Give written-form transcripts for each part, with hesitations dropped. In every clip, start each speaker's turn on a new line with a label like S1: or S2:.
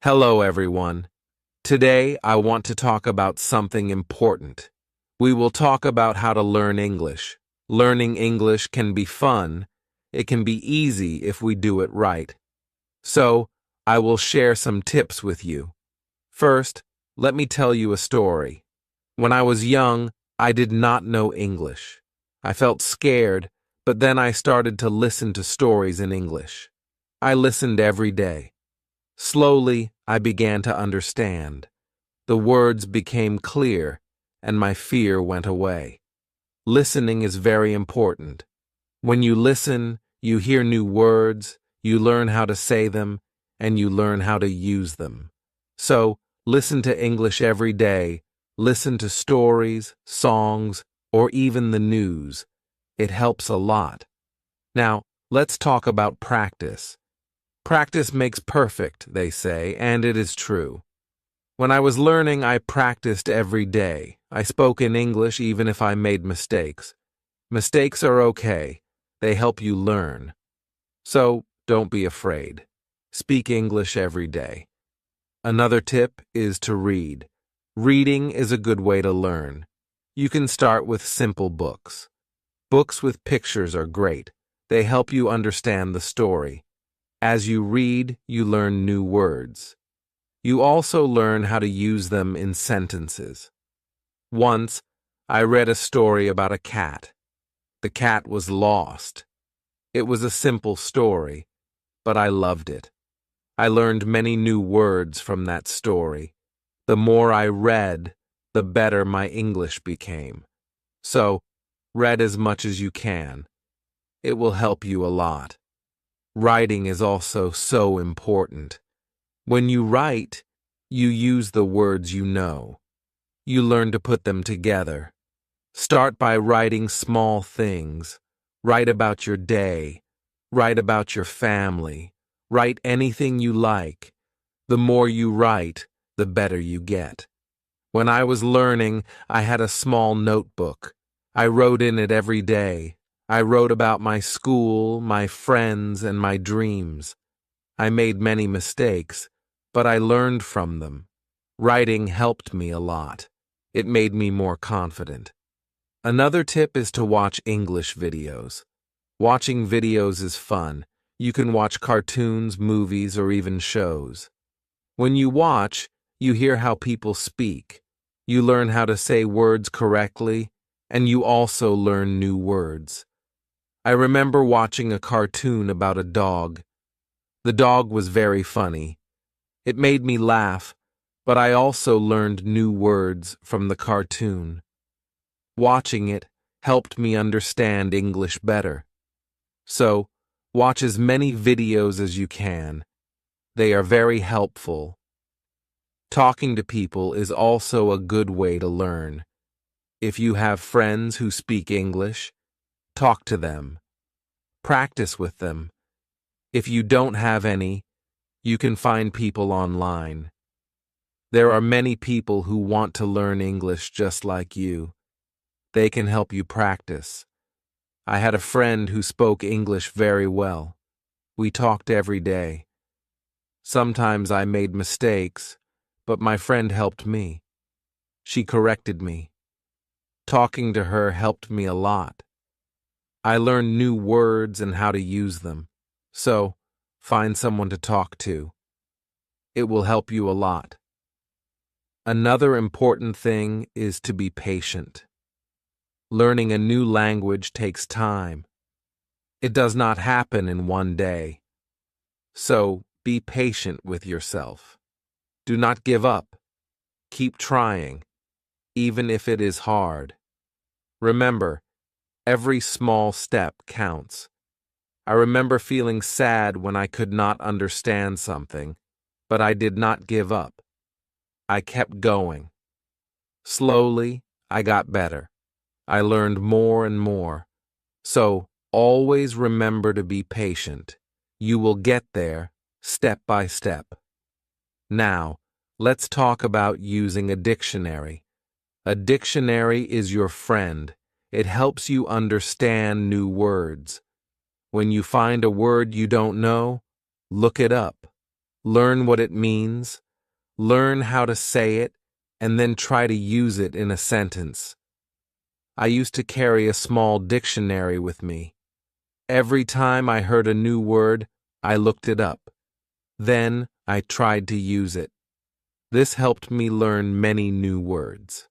S1: Hello, everyone. Today, I want to talk about something important. We will talk about how to learn English. Learning English can be fun. It can be easy if we do it right. So, I will share some tips with you. First, let me tell you a story. When I was young, I did not know English. I felt scared, but then I started to listen to stories in English. I listened every day. Slowly, I began to understand. The words became clear, and my fear went away. Listening is very important. When you listen, you hear new words, you learn how to say them, and you learn how to use them. So, listen to English every day. Listen to stories, songs, or even the news. It helps a lot. Now, let's talk about practice. Practice makes perfect, they say, and it is true. When I was learning, I practiced every day. I spoke in English even if I made mistakes. Mistakes are okay. They help you learn. So, don't be afraid. Speak English every day. Another tip is to read. Reading is a good way to learn. You can start with simple books. Books with pictures are great. They help you understand the story. As you read, you learn new words. You also learn how to use them in sentences. Once, I read a story about a cat. The cat was lost. It was a simple story, but I loved it. I learned many new words from that story. The more I read, the better my English became. So, read as much as you can. It will help you a lot. Writing is also so important. When you write, you use the words you know. You learn to put them together. Start by writing small things. Write about your day. Write about your family. Write anything you like. The more you write, the better you get. When I was learning, I had a small notebook. I wrote in it every day. I wrote about my school, my friends, and my dreams. I made many mistakes, but I learned from them. Writing helped me a lot. It made me more confident. Another tip is to watch English videos. Watching videos is fun. You can watch cartoons, movies, or even shows. When you watch, you hear how people speak. You learn how to say words correctly, and you also learn new words. I remember watching a cartoon about a dog. The dog was very funny. It made me laugh, but I also learned new words from the cartoon. Watching it helped me understand English better. So, watch as many videos as you can. They are very helpful. Talking to people is also a good way to learn. If you have friends who speak English, talk to them. Practice with them. If you don't have any, you can find people online. There are many people who want to learn English just like you. They can help you practice. I had a friend who spoke English very well. We talked every day. Sometimes I made mistakes, but my friend helped me. She corrected me. Talking to her helped me a lot. I learned new words and how to use them. So, find someone to talk to. It will help you a lot. Another important thing is to be patient. Learning a new language takes time. It does not happen in one day. So, be patient with yourself. Do not give up. Keep trying, even if it is hard. Remember, every small step counts. I remember feeling sad when I could not understand something, but I did not give up. I kept going. Slowly, I got better. I learned more and more. So, always remember to be patient. You will get there, step by step. Now, let's talk about using a dictionary. A dictionary is your friend. It helps you understand new words. When you find a word you don't know, look it up. Learn what it means, learn how to say it, and then try to use it in a sentence. I used to carry a small dictionary with me. Every time I heard a new word, I looked it up. Then I tried to use it. This helped me learn many new words.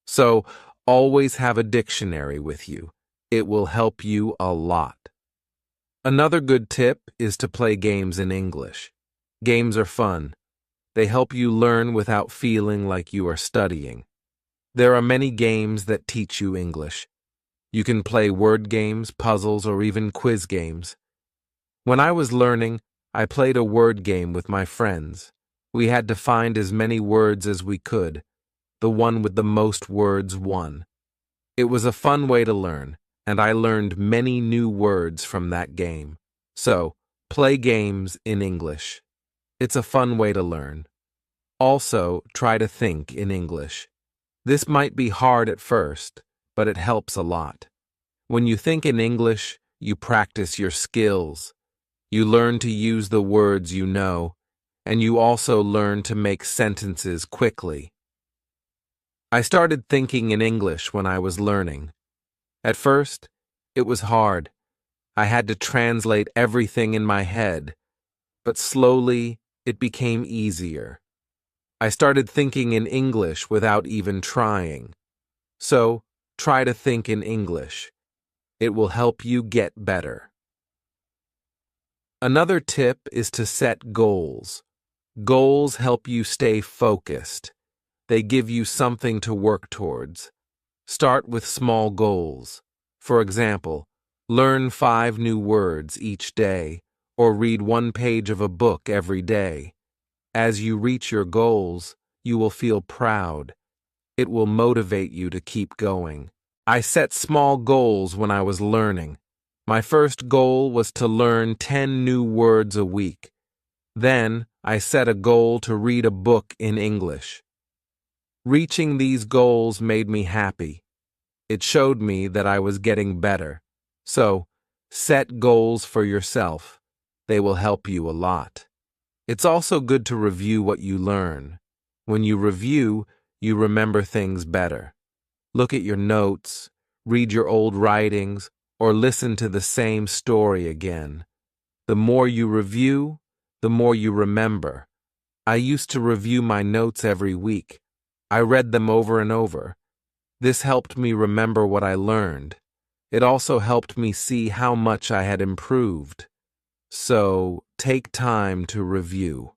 S1: So, always have a dictionary with you. It will help you a lot. Another good tip is to play games in English. Games are fun. They help you learn without feeling like you are studying. There are many games that teach you English. You can play word games, puzzles, or even quiz games. When I was learning, I played a word game with my friends. We had to find as many words as we could. The one with the most words won. It was a fun way to learn, and I learned many new words from that game. So, play games in English. It's a fun way to learn. Also, try to think in English. This might be hard at first, but it helps a lot. When you think in English, you practice your skills. You learn to use the words you know, and you also learn to make sentences quickly. I started thinking in English when I was learning. At first, it was hard. I had to translate everything in my head, but slowly it became easier. I started thinking in English without even trying. So, try to think in English. It will help you get better. Another tip is to set goals. Goals help you stay focused. They give you something to work towards. Start with small goals. For example, learn 5 new words each day, or read 1 page of a book every day. As you reach your goals, you will feel proud. It will motivate you to keep going. I set small goals when I was learning. My first goal was to learn 10 new words a week. Then, I set a goal to read a book in English. Reaching these goals made me happy. It showed me that I was getting better. So, set goals for yourself. They will help you a lot. It's also good to review what you learn. When you review, you remember things better. Look at your notes, read your old writings, or listen to the same story again. The more you review, the more you remember. I used to review my notes every week. I read them over and over. This helped me remember what I learned. It also helped me see how much I had improved. So, take time to review.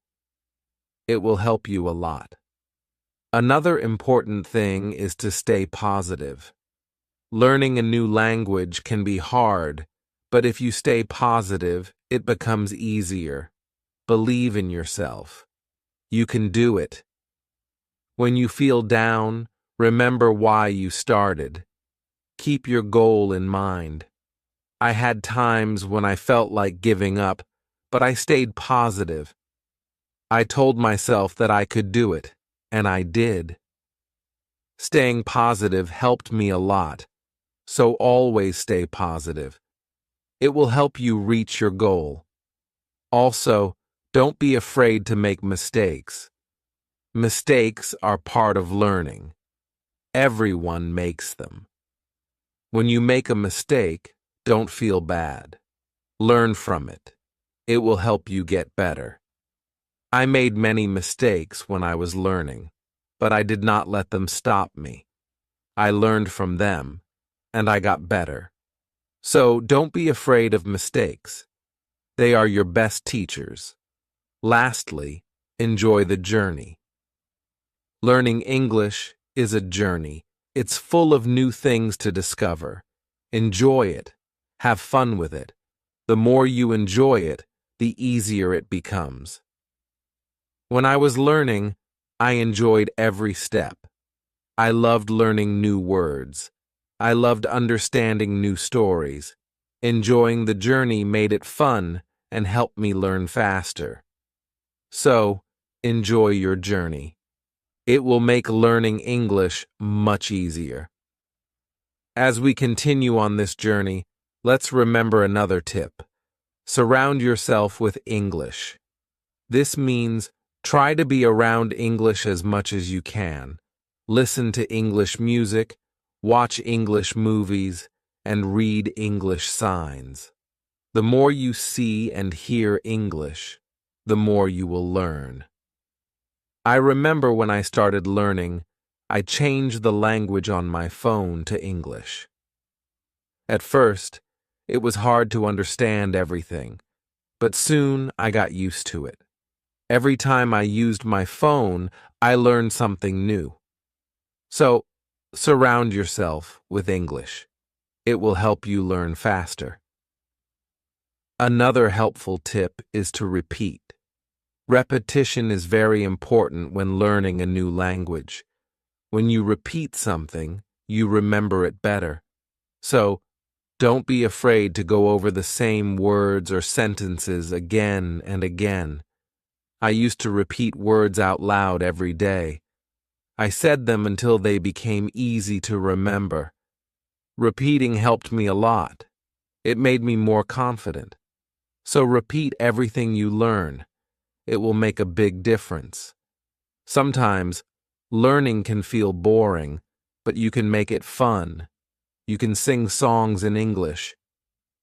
S1: It will help you a lot. Another important thing is to stay positive. Learning a new language can be hard, but if you stay positive, it becomes easier. Believe in yourself. You can do it. When you feel down, remember why you started. Keep your goal in mind. I had times when I felt like giving up, but I stayed positive. I told myself that I could do it, and I did. Staying positive helped me a lot, so always stay positive. It will help you reach your goal. Also, don't be afraid to make mistakes. Mistakes are part of learning. Everyone makes them. When you make a mistake, don't feel bad. Learn from it. It will help you get better. I made many mistakes when I was learning, but I did not let them stop me. I learned from them, and I got better. So don't be afraid of mistakes. They are your best teachers. Lastly, enjoy the journey. Learning English is a journey. It's full of new things to discover. Enjoy it. Have fun with it. The more you enjoy it, the easier it becomes. When I was learning, I enjoyed every step. I loved learning new words. I loved understanding new stories. Enjoying the journey made it fun and helped me learn faster. So, enjoy your journey. It will make learning English much easier. As we continue on this journey, let's remember another tip. Surround yourself with English. This means try to be around English as much as you can. Listen to English music, watch English movies, and read English signs. The more you see and hear English, the more you will learn. I remember when I started learning, I changed the language on my phone to English. At first, it was hard to understand everything, but soon I got used to it. Every time I used my phone, I learned something new. So, surround yourself with English. It will help you learn faster. Another helpful tip is to repeat. Repetition is very important when learning a new language. When you repeat something, you remember it better. So, don't be afraid to go over the same words or sentences again and again. I used to repeat words out loud every day. I said them until they became easy to remember. Repeating helped me a lot. It made me more confident. So repeat everything you learn. It will make a big difference. Sometimes, learning can feel boring, but you can make it fun. You can sing songs in English.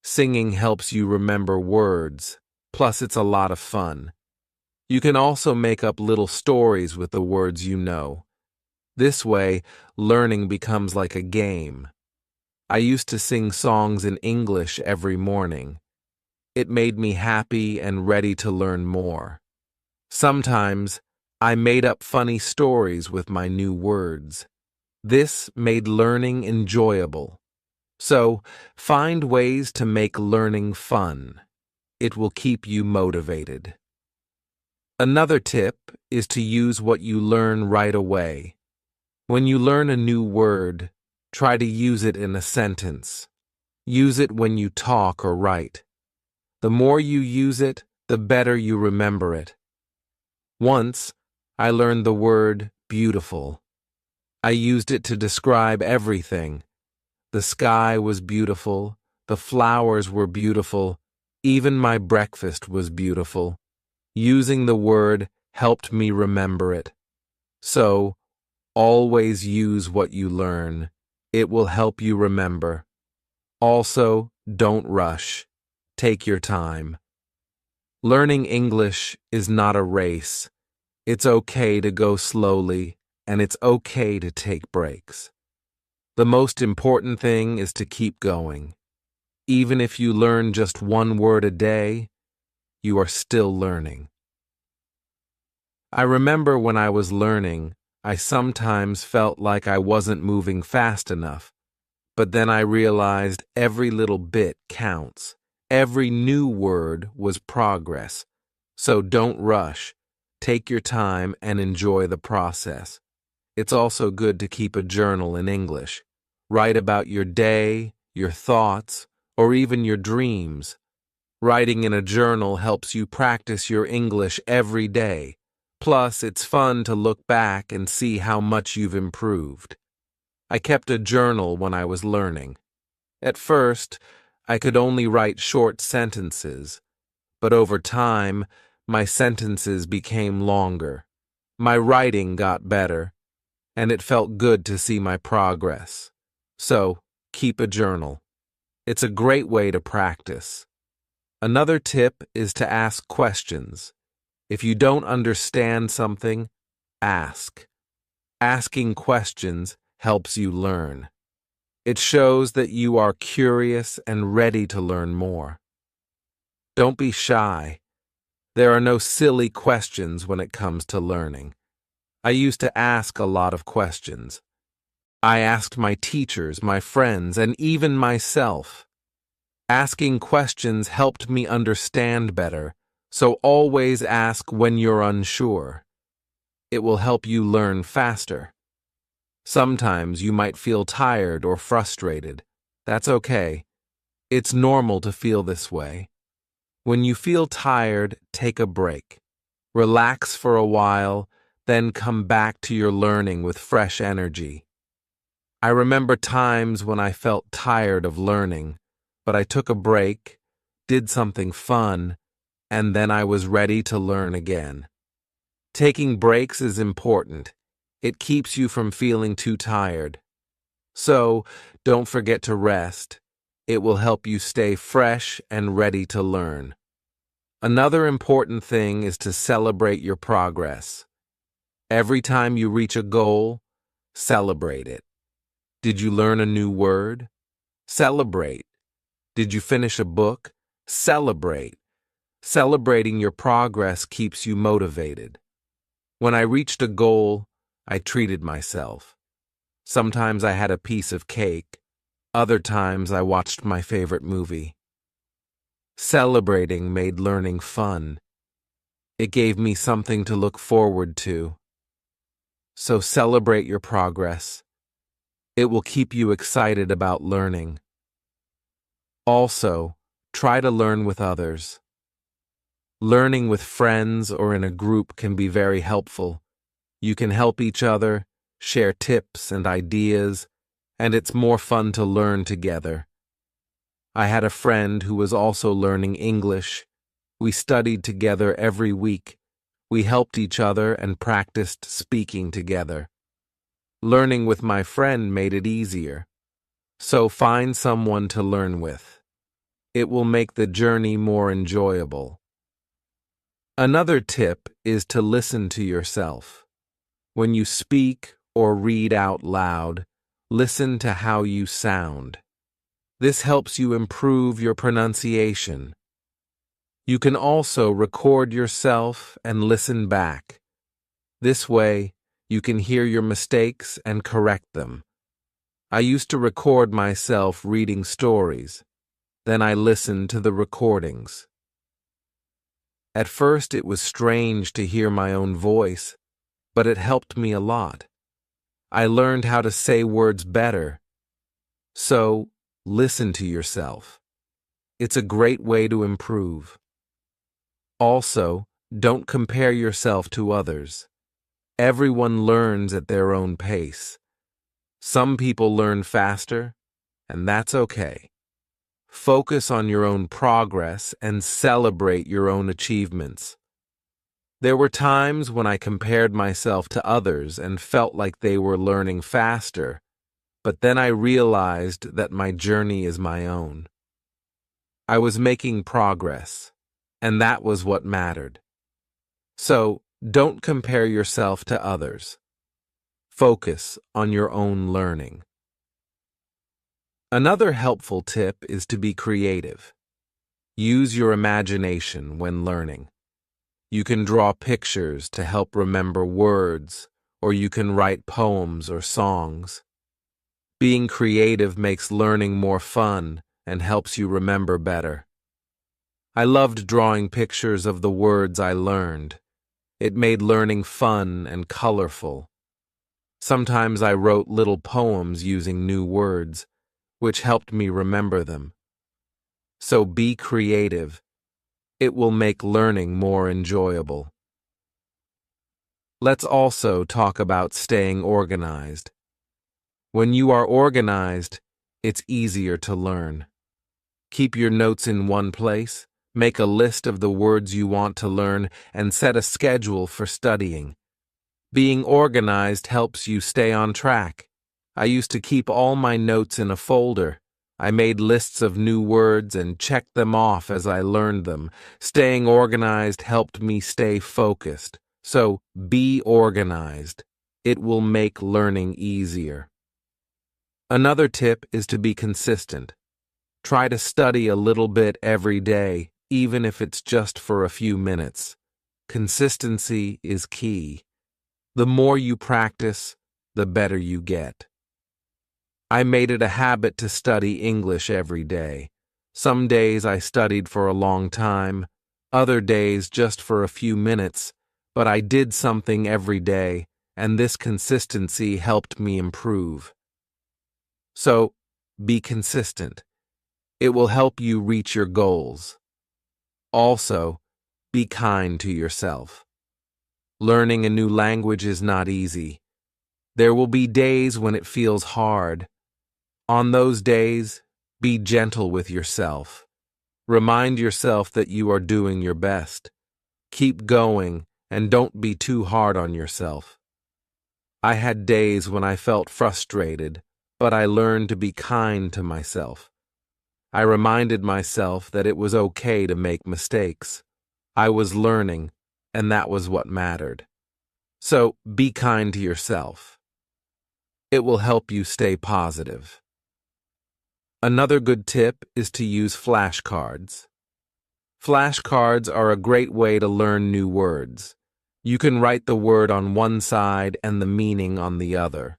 S1: Singing helps you remember words, plus it's a lot of fun. You can also make up little stories with the words you know. This way, learning becomes like a game. I used to sing songs in English every morning. It made me happy and ready to learn more. Sometimes, I made up funny stories with my new words. This made learning enjoyable. So, find ways to make learning fun. It will keep you motivated. Another tip is to use what you learn right away. When you learn a new word, try to use it in a sentence. Use it when you talk or write. The more you use it, the better you remember it. Once, I learned the word beautiful. I used it to describe everything. The sky was beautiful, the flowers were beautiful, even my breakfast was beautiful. Using the word helped me remember it. So, always use what you learn. It will help you remember. Also, don't rush. Take your time. Learning English is not a race. It's okay to go slowly, and it's okay to take breaks. The most important thing is to keep going. Even if you learn just one word a day, you are still learning. I remember when I was learning, I sometimes felt like I wasn't moving fast enough, but then I realized every little bit counts. Every new word was progress. So don't rush. Take your time and enjoy the process. It's also good to keep a journal in English. Write about your day, your thoughts, or even your dreams. Writing in a journal helps you practice your English every day. Plus, it's fun to look back and see how much you've improved. I kept a journal when I was learning. At first, I could only write short sentences, but over time, my sentences became longer. My writing got better, and it felt good to see my progress. So, keep a journal. It's a great way to practice. Another tip is to ask questions. If you don't understand something, ask. Asking questions helps you learn. It shows that you are curious and ready to learn more. Don't be shy. There are no silly questions when it comes to learning. I used to ask a lot of questions. I asked my teachers, my friends, and even myself. Asking questions helped me understand better, so always ask when you're unsure. It will help you learn faster. Sometimes you might feel tired or frustrated. That's okay. It's normal to feel this way. When you feel tired, take a break. Relax for a while, then come back to your learning with fresh energy. I remember times when I felt tired of learning, but I took a break, did something fun, and then I was ready to learn again. Taking breaks is important. It keeps you from feeling too tired. So, don't forget to rest. It will help you stay fresh and ready to learn. Another important thing is to celebrate your progress. Every time you reach a goal, celebrate it. Did you learn a new word? Celebrate. Did you finish a book? Celebrate. Celebrating your progress keeps you motivated. When I reached a goal, I treated myself. Sometimes I had a piece of cake. Other times I watched my favorite movie. Celebrating made learning fun. It gave me something to look forward to. So celebrate your progress. It will keep you excited about learning. Also, try to learn with others. Learning with friends or in a group can be very helpful. You can help each other, share tips and ideas, and it's more fun to learn together. I had a friend who was also learning English. We studied together every week. We helped each other and practiced speaking together. Learning with my friend made it easier. So find someone to learn with. It will make the journey more enjoyable. Another tip is to listen to yourself. When you speak or read out loud, listen to how you sound. This helps you improve your pronunciation. You can also record yourself and listen back. This way, you can hear your mistakes and correct them. I used to record myself reading stories. Then I listened to the recordings. At first, it was strange to hear my own voice, but it helped me a lot. I learned how to say words better. So, listen to yourself. It's a great way to improve. Also, don't compare yourself to others. Everyone learns at their own pace. Some people learn faster, and that's okay. Focus on your own progress and celebrate your own achievements. There were times when I compared myself to others and felt like they were learning faster, but then I realized that my journey is my own. I was making progress, and that was what mattered. So, don't compare yourself to others. Focus on your own learning. Another helpful tip is to be creative. Use your imagination when learning. You can draw pictures to help remember words, or you can write poems or songs. Being creative makes learning more fun and helps you remember better. I loved drawing pictures of the words I learned. It made learning fun and colorful. Sometimes I wrote little poems using new words, which helped me remember them. So be creative. It will make learning more enjoyable. Let's also talk about staying organized. When you are organized, it's easier to learn. Keep your notes in one place, make a list of the words you want to learn, and set a schedule for studying. Being organized helps you stay on track. I used to keep all my notes in a folder. I made lists of new words and checked them off as I learned them. Staying organized helped me stay focused. So, be organized. It will make learning easier. Another tip is to be consistent. Try to study a little bit every day, even if it's just for a few minutes. Consistency is key. The more you practice, the better you get. I made it a habit to study English every day. Some days I studied for a long time, other days just for a few minutes, but I did something every day, and this consistency helped me improve. So, be consistent. It will help you reach your goals. Also, be kind to yourself. Learning a new language is not easy. There will be days when it feels hard. On those days, be gentle with yourself. Remind yourself that you are doing your best. Keep going and don't be too hard on yourself. I had days when I felt frustrated, but I learned to be kind to myself. I reminded myself that it was okay to make mistakes. I was learning, and that was what mattered. So be kind to yourself. It will help you stay positive. Another good tip is to use flashcards. Flashcards are a great way to learn new words. You can write the word on one side and the meaning on the other.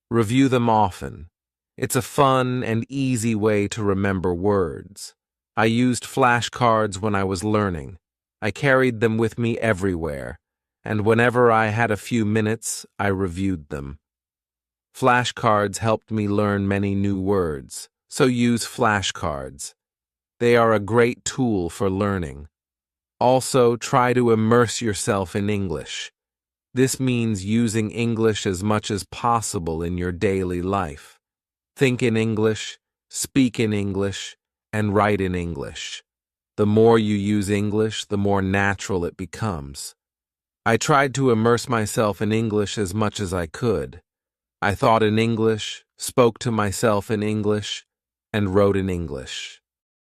S1: Review them often. It's a fun and easy way to remember words. I used flashcards when I was learning. I carried them with me everywhere, and whenever I had a few minutes, I reviewed them. Flashcards helped me learn many new words, so use flashcards. They are a great tool for learning. Also, try to immerse yourself in English. This means using English as much as possible in your daily life. Think in English, speak in English, and write in English. The more you use English, the more natural it becomes. I tried to immerse myself in English as much as I could. I thought in English, spoke to myself in English, and wrote in English.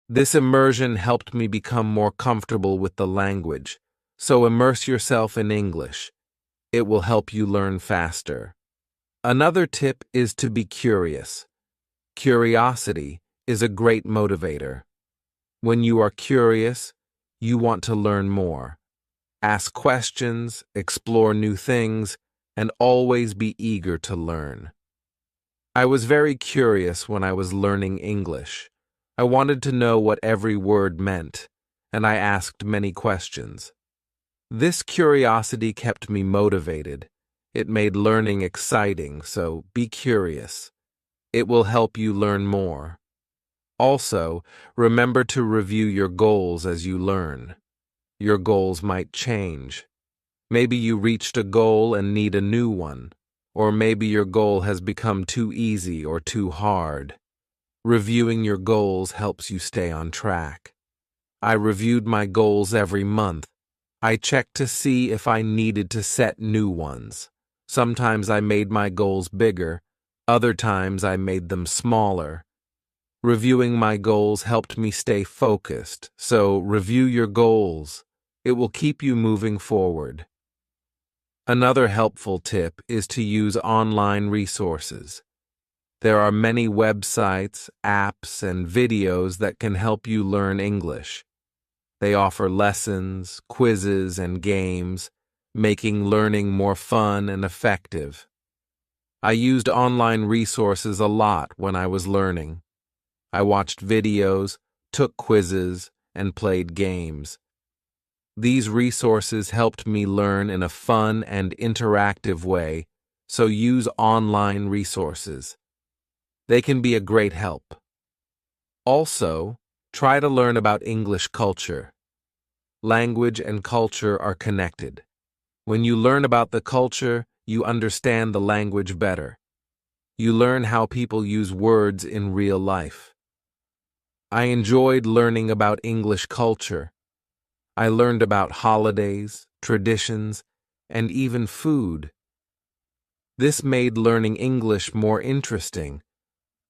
S1: This immersion helped me become more comfortable with the language, so immerse yourself in English. It will help you learn faster. Another tip is to be curious. Curiosity is a great motivator. When you are curious, you want to learn more. Ask questions, explore new things, and always be eager to learn. I was very curious when I was learning English. I wanted to know what every word meant, and I asked many questions. This curiosity kept me motivated. It made learning exciting, so be curious. It will help you learn more. Also, remember to review your goals as you learn. Your goals might change. Maybe you reached a goal and need a new one, or maybe your goal has become too easy or too hard. Reviewing your goals helps you stay on track. I reviewed my goals every month. I checked to see if I needed to set new ones. Sometimes I made my goals bigger, other times I made them smaller. Reviewing my goals helped me stay focused, so review your goals. It will keep you moving forward. Another helpful tip is to use online resources. There are many websites, apps, and videos that can help you learn English. They offer lessons, quizzes, and games, making learning more fun and effective. I used online resources a lot when I was learning. I watched videos, took quizzes, and played games. These resources helped me learn in a fun and interactive way, so use online resources. They can be a great help. Also, try to learn about English culture. Language and culture are connected. When you learn about the culture, you understand the language better. You learn how people use words in real life. I enjoyed learning about English culture. I learned about holidays, traditions, and even food. This made learning English more interesting,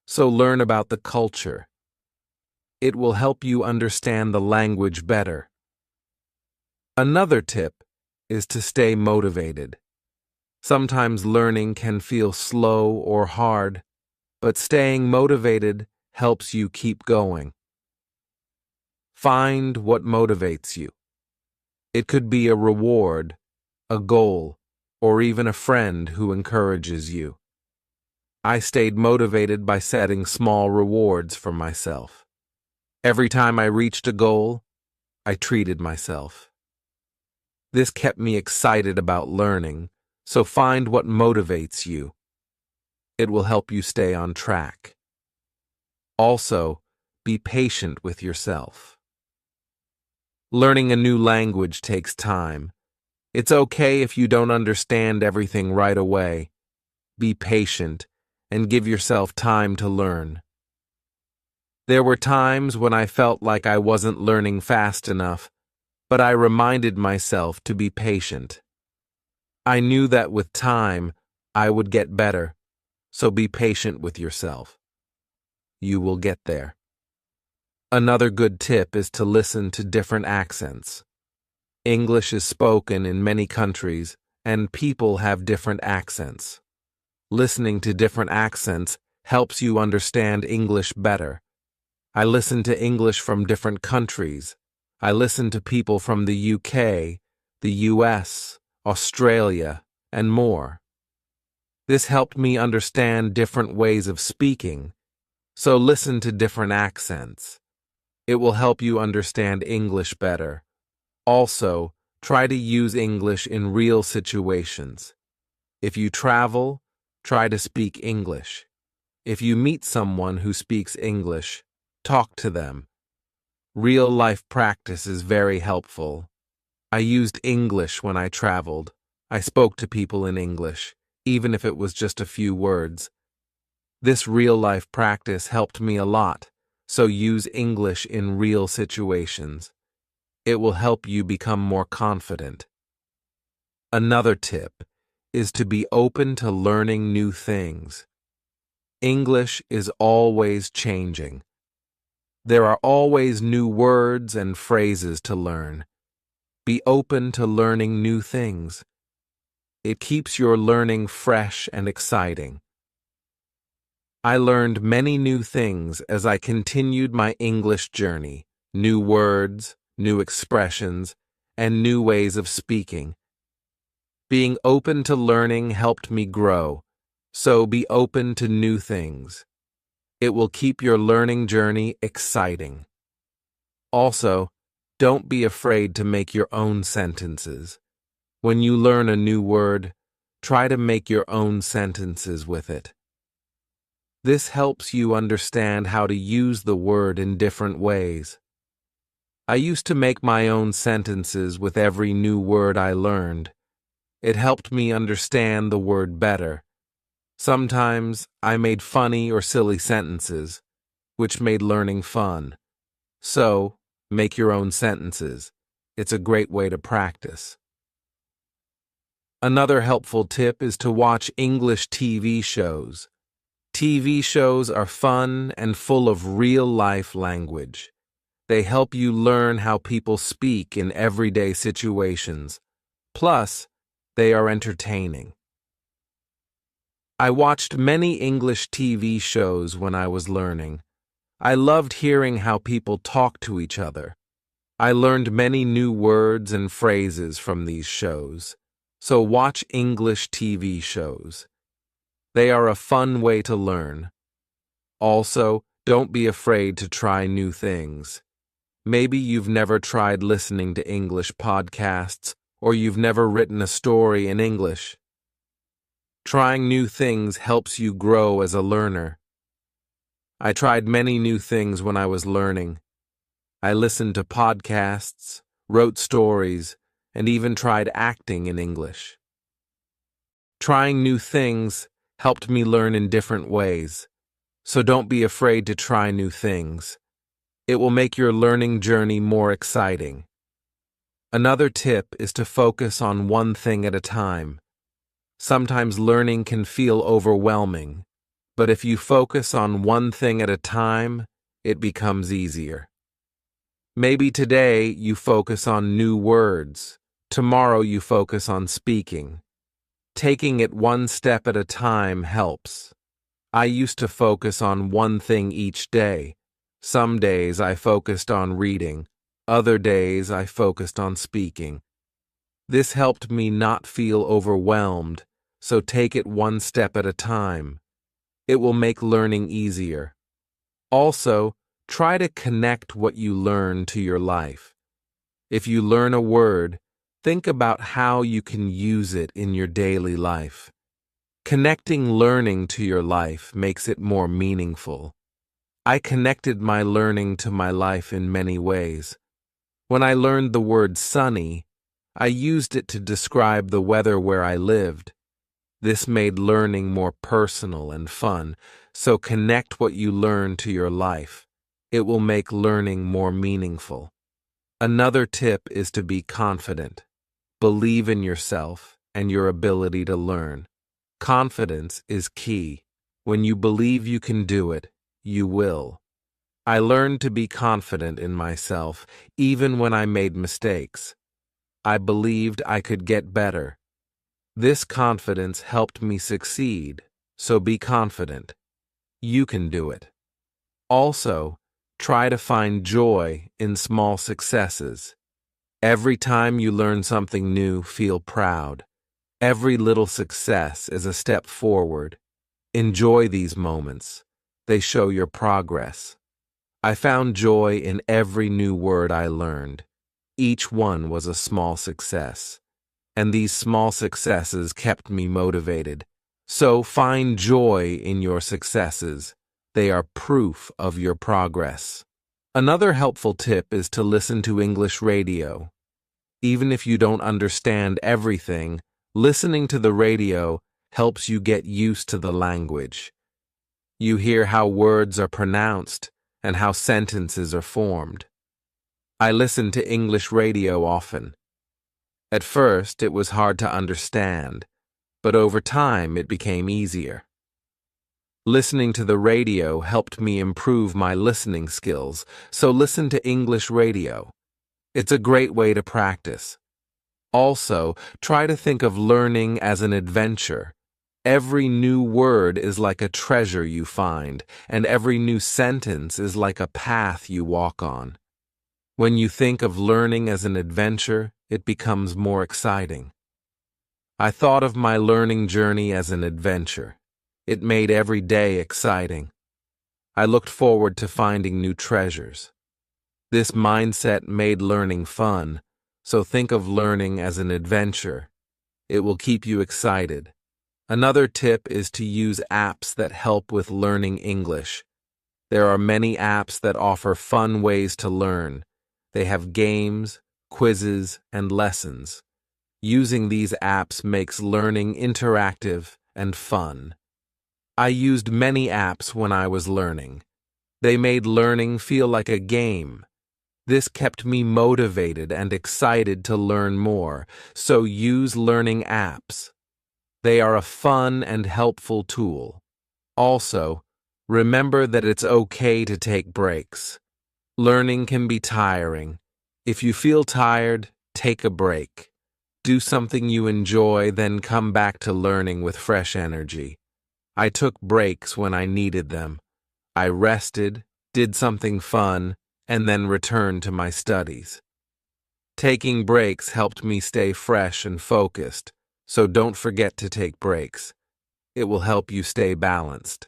S1: so learn about the culture. It will help you understand the language better. Another tip is to stay motivated. Sometimes learning can feel slow or hard, but staying motivated helps you keep going. Find what motivates you. It could be a reward, a goal, or even a friend who encourages you. I stayed motivated by setting small rewards for myself. Every time I reached a goal, I treated myself. This kept me excited about learning, so find what motivates you. It will help you stay on track. Also, be patient with yourself. Learning a new language takes time. It's okay if you don't understand everything right away. Be patient and give yourself time to learn. There were times when I felt like I wasn't learning fast enough, but I reminded myself to be patient. I knew that with time, I would get better, so be patient with yourself. You will get there. Another good tip is to listen to different accents. English is spoken in many countries, and people have different accents. Listening to different accents helps you understand English better. I listen to English from different countries. I listen to people from the UK, the US, Australia, and more. This helped me understand different ways of speaking, so listen to different accents. It will help you understand English better. Also, try to use English in real situations. If you travel, try to speak English. If you meet someone who speaks English, talk to them. Real-life practice is very helpful. I used English when I traveled. I spoke to people in English, even if it was just a few words. This real-life practice helped me a lot, so use English in real situations. It will help you become more confident. Another tip is to be open to learning new things. English is always changing. There are always new words and phrases to learn. Be open to learning new things. It keeps your learning fresh and exciting. I learned many new things as I continued my English journey, new words, new expressions, and new ways of speaking. Being open to learning helped me grow, so be open to new things. It will keep your learning journey exciting. Also, don't be afraid to make your own sentences. When you learn a new word, try to make your own sentences with it. This helps you understand how to use the word in different ways. I used to make my own sentences with every new word I learned. It helped me understand the word better. Sometimes I made funny or silly sentences, which made learning fun. So, make your own sentences. It's a great way to practice. Another helpful tip is to watch English TV shows. TV shows are fun and full of real-life language. They help you learn how people speak in everyday situations. Plus, they are entertaining. I watched many English TV shows when I was learning. I loved hearing how people talk to each other. I learned many new words and phrases from these shows. So watch English TV shows. They are a fun way to learn. Also, don't be afraid to try new things. Maybe you've never tried listening to English podcasts, or you've never written a story in English. Trying new things helps you grow as a learner. I tried many new things when I was learning. I listened to podcasts, wrote stories, and even tried acting in English. Trying new things helped me learn in different ways, so don't be afraid to try new things. It will make your learning journey more exciting. Another tip is to focus on one thing at a time. Sometimes learning can feel overwhelming, but if you focus on one thing at a time, it becomes easier. Maybe today you focus on new words. Tomorrow you focus on speaking. Taking it one step at a time helps. I used to focus on one thing each day. Some days I focused on reading. Other days I focused on speaking. This helped me not feel overwhelmed, so take it one step at a time. It will make learning easier. Also, try to connect what you learn to your life. If you learn a word, think about how you can use it in your daily life. Connecting learning to your life makes it more meaningful. I connected my learning to my life in many ways. When I learned the word sunny, I used it to describe the weather where I lived. This made learning more personal and fun, so connect what you learn to your life. It will make learning more meaningful. Another tip is to be confident. Believe in yourself and your ability to learn. Confidence is key. When you believe you can do it, you will. I learned to be confident in myself, even when I made mistakes. I believed I could get better. This confidence helped me succeed, so be confident. You can do it. Also, try to find joy in small successes. Every time you learn something new, feel proud. Every little success is a step forward. Enjoy these moments. They show your progress. I found joy in every new word I learned. Each one was a small success. And these small successes kept me motivated. So find joy in your successes. They are proof of your progress. Another helpful tip is to listen to English radio. Even if you don't understand everything, listening to the radio helps you get used to the language. You hear how words are pronounced and how sentences are formed. I listen to English radio often. At first, it was hard to understand, but over time it became easier. Listening to the radio helped me improve my listening skills, so listen to English radio. It's a great way to practice. Also, try to think of learning as an adventure. Every new word is like a treasure you find, and every new sentence is like a path you walk on. When you think of learning as an adventure, it becomes more exciting. I thought of my learning journey as an adventure. It made every day exciting. I looked forward to finding new treasures. This mindset made learning fun, so think of learning as an adventure. It will keep you excited. Another tip is to use apps that help with learning English. There are many apps that offer fun ways to learn. They have games, quizzes, and lessons. Using these apps makes learning interactive and fun. I used many apps when I was learning. They made learning feel like a game. This kept me motivated and excited to learn more, so use learning apps. They are a fun and helpful tool. Also, remember that it's okay to take breaks. Learning can be tiring. If you feel tired, take a break. Do something you enjoy, then come back to learning with fresh energy. I took breaks when I needed them. I rested, did something fun, and then returned to my studies. Taking breaks helped me stay fresh and focused, so don't forget to take breaks. It will help you stay balanced.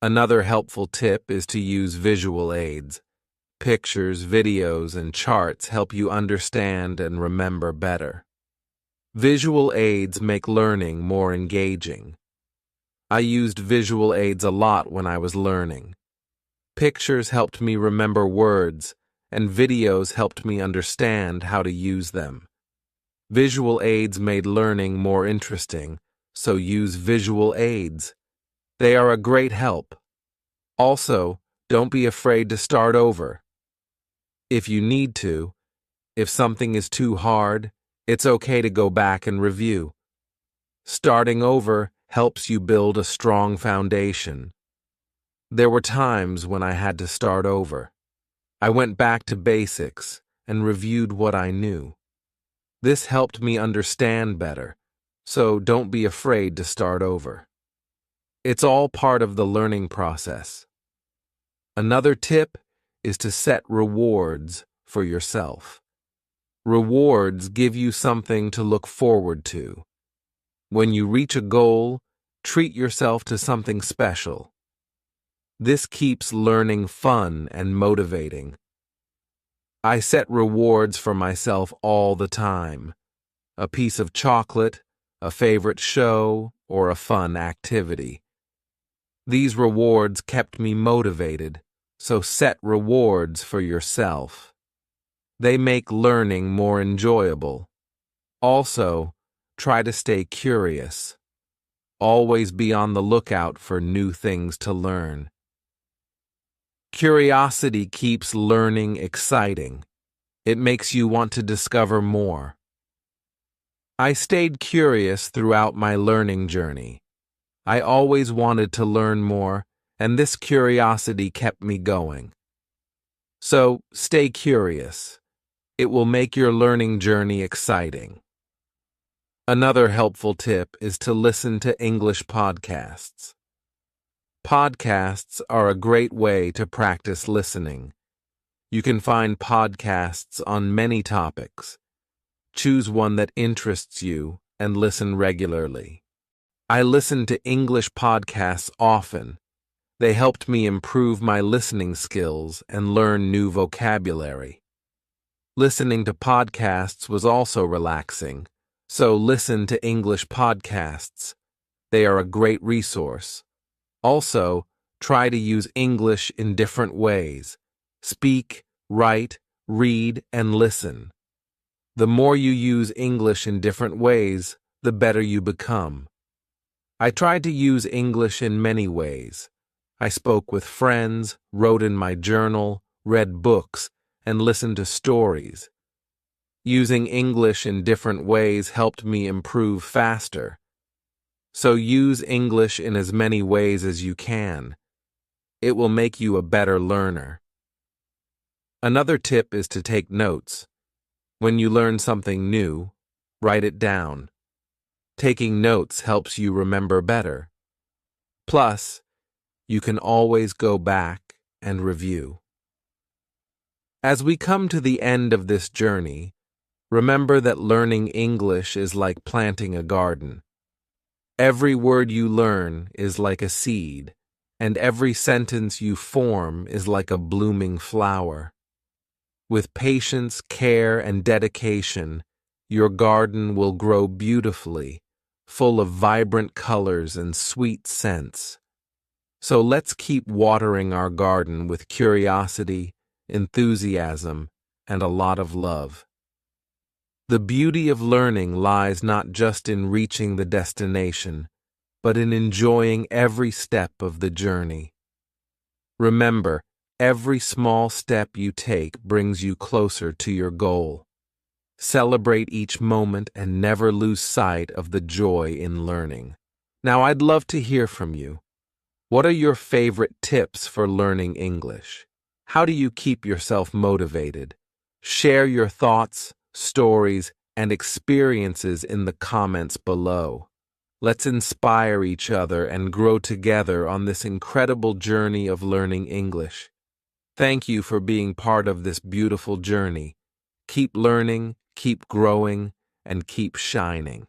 S1: Another helpful tip is to use visual aids. Pictures, videos, and charts help you understand and remember better. Visual aids make learning more engaging. I used visual aids a lot when I was learning. Pictures helped me remember words, and videos helped me understand how to use them. Visual aids made learning more interesting, so use visual aids. They are a great help. Also, don't be afraid to start over. If you need to, if something is too hard, it's okay to go back and review. Starting over helps you build a strong foundation. There were times when I had to start over. I went back to basics and reviewed what I knew. This helped me understand better, so don't be afraid to start over. It's all part of the learning process. Another tip is to set rewards for yourself. Rewards give you something to look forward to. When you reach a goal, treat yourself to something special. This keeps learning fun and motivating. I set rewards for myself all the time. A piece of chocolate, a favorite show, or a fun activity. These rewards kept me motivated, so set rewards for yourself. They make learning more enjoyable. Also, try to stay curious. Always be on the lookout for new things to learn. Curiosity keeps learning exciting. It makes you want to discover more. I stayed curious throughout my learning journey. I always wanted to learn more, and this curiosity kept me going. So, stay curious. It will make your learning journey exciting. Another helpful tip is to listen to English podcasts. Podcasts are a great way to practice listening. You can find podcasts on many topics. Choose one that interests you and listen regularly. I listen to English podcasts often. They helped me improve my listening skills and learn new vocabulary. Listening to podcasts was also relaxing, so listen to English podcasts. They are a great resource. Also, try to use English in different ways. Speak, write, read, and listen. The more you use English in different ways, the better you become. I tried to use English in many ways. I spoke with friends, wrote in my journal, read books, and listened to stories. Using English in different ways helped me improve faster. So use English in as many ways as you can. It will make you a better learner. Another tip is to take notes. When you learn something new, write it down. Taking notes helps you remember better. Plus, you can always go back and review. As we come to the end of this journey, remember that learning English is like planting a garden. Every word you learn is like a seed, and every sentence you form is like a blooming flower. With patience, care, and dedication, your garden will grow beautifully, full of vibrant colors and sweet scents. So let's keep watering our garden with curiosity, enthusiasm, and a lot of love. The beauty of learning lies not just in reaching the destination, but in enjoying every step of the journey. Remember, every small step you take brings you closer to your goal. Celebrate each moment and never lose sight of the joy in learning. Now, I'd love to hear from you. What are your favorite tips for learning English? How do you keep yourself motivated? Share your thoughts, stories, and experiences in the comments below. Let's inspire each other and grow together on this incredible journey of learning English. Thank you for being part of this beautiful journey. Keep learning, keep growing, and keep shining.